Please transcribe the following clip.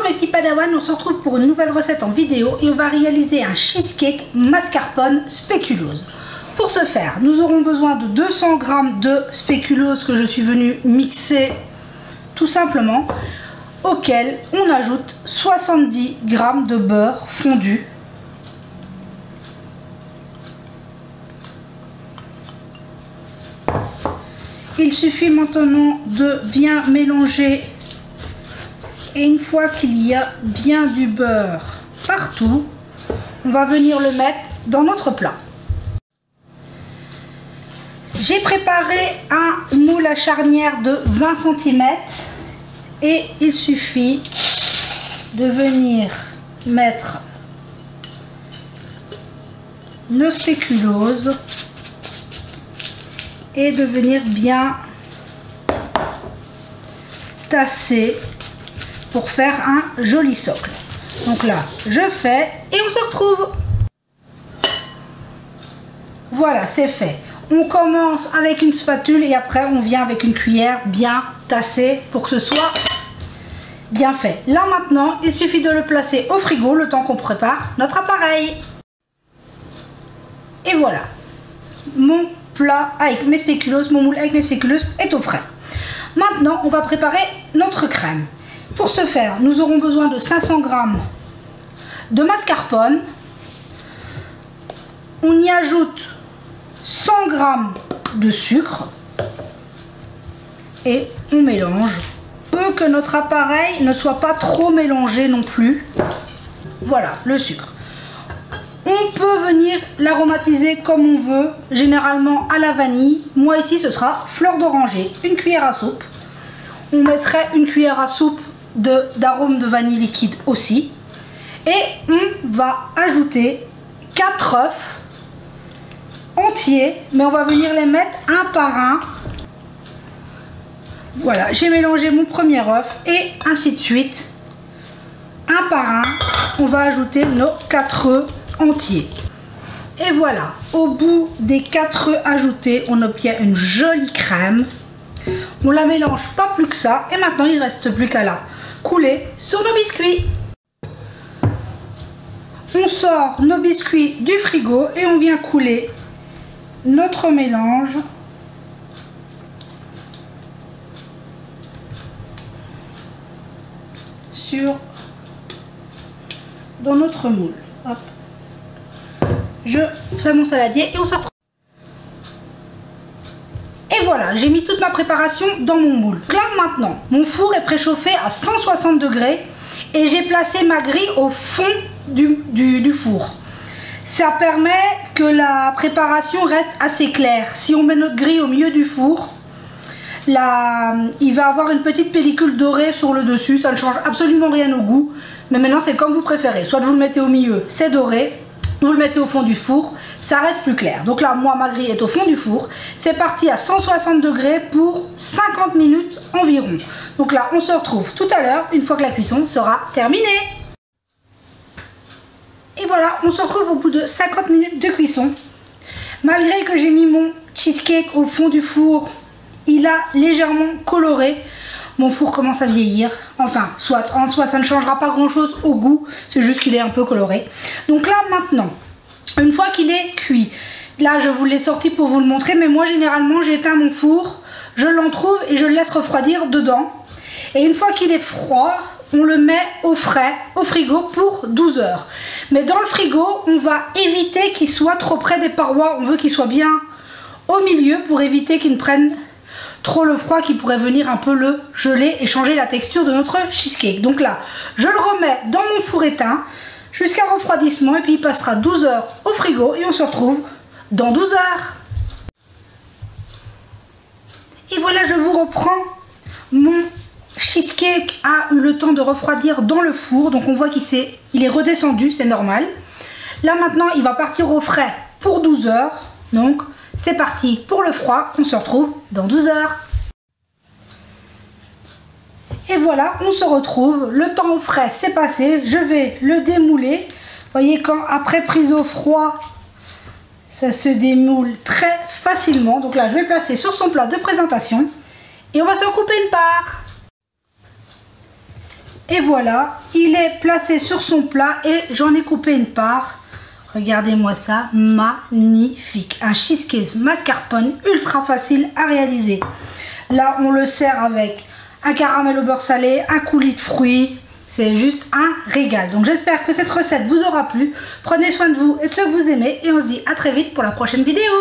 mes petits padawans, on se retrouve pour une nouvelle recette en vidéo et on va réaliser un cheesecake mascarpone spéculose. Pour ce faire, nous aurons besoin de 200 g de spéculose que je suis venue mixer tout simplement, auquel on ajoute 70 g de beurre fondu. Il suffit maintenant de bien mélanger et une fois qu'il y a bien du beurre partout, on va venir le mettre dans notre plat. J'ai préparé un moule à charnière de 20 cm et il suffit de venir mettre nos spéculoses et de venir bien tasser pour faire un joli socle. Donc là, je fais et on se retrouve. Voilà, c'est fait. On commence avec une spatule et après on vient avec une cuillère bien tassée pour que ce soit bien fait. Là maintenant, il suffit de le placer au frigo le temps qu'on prépare notre appareil. Et voilà, mon plat avec mes spéculoses, mon moule avec mes spéculoses est au frais. Maintenant, on va préparer notre crème. Pour ce faire, nous aurons besoin de 500 g de mascarpone. On y ajoute 100 g de sucre et on mélange. Peu que notre appareil ne soit pas trop mélangé non plus. Voilà, le sucre. On peut venir l'aromatiser comme on veut, généralement à la vanille. Moi ici ce sera fleur d'oranger, une cuillère à soupe. On mettrait une cuillère à soupe d'arôme de vanille liquide aussi. Et on va ajouter 4 œufs entiers, mais on va venir les mettre un par un. Voilà, j'ai mélangé mon premier œuf et ainsi de suite. Un par un, on va ajouter nos 4 œufs entiers. Et voilà, au bout des 4 œufs ajoutés, on obtient une jolie crème. On la mélange pas plus que ça et maintenant il ne reste plus qu'à la couler sur nos biscuits. On sort nos biscuits du frigo et on vient couler notre mélange dans notre moule. Hop. Je fais mon saladier et on se retrouve. Et voilà, j'ai mis toute ma préparation dans mon moule. Là maintenant, mon four est préchauffé à 160 degrés et j'ai placé ma grille au fond du four. Ça permet que la préparation reste assez claire. Si on met notre grille au milieu du four, là, il va avoir une petite pellicule dorée sur le dessus. Ça ne change absolument rien au goût. Mais maintenant, c'est comme vous préférez. Soit vous le mettez au milieu, c'est doré. Vous le mettez au fond du four, ça reste plus clair. Donc là, moi, ma grille est au fond du four. C'est parti à 160 degrés pour 50 minutes environ. Donc là, on se retrouve tout à l'heure, une fois que la cuisson sera terminée. Et voilà, on se retrouve au bout de 50 minutes de cuisson. Malgré que j'ai mis mon cheesecake au fond du four, il a légèrement coloré. Mon four commence à vieillir. Enfin, en soi, ça ne changera pas grand-chose au goût. C'est juste qu'il est un peu coloré. Donc là, maintenant, une fois qu'il est cuit, là, je vous l'ai sorti pour vous le montrer. Mais moi, généralement, j'éteins mon four, je l'entrouve et je le laisse refroidir dedans. Et une fois qu'il est froid, on le met au frais, au frigo pour 12 heures. Mais dans le frigo, on va éviter qu'il soit trop près des parois. On veut qu'il soit bien au milieu pour éviter qu'il ne prenne trop le froid qui pourrait venir un peu le geler et changer la texture de notre cheesecake. Donc là, je le remets dans mon four éteint jusqu'à refroidissement et puis il passera 12 heures au frigo et on se retrouve dans 12 heures. Et voilà, je vous reprends. Mon cheesecake a eu le temps de refroidir dans le four, donc on voit qu'il est redescendu, c'est normal. Là maintenant, il va partir au frais pour 12 heures. Donc c'est parti pour le froid, on se retrouve dans 12 heures. Et voilà, on se retrouve, le temps au frais c'est passé, je vais le démouler. Vous voyez, quand après prise au froid, ça se démoule très facilement. Donc là, je vais le placer sur son plat de présentation et on va s'en couper une part. Et voilà, il est placé sur son plat et j'en ai coupé une part. Regardez-moi ça, magnifique. Un cheesecake mascarpone ultra facile à réaliser. Là, on le sert avec un caramel au beurre salé, un coulis de fruits. C'est juste un régal. Donc j'espère que cette recette vous aura plu. Prenez soin de vous et de ceux que vous aimez. Et on se dit à très vite pour la prochaine vidéo.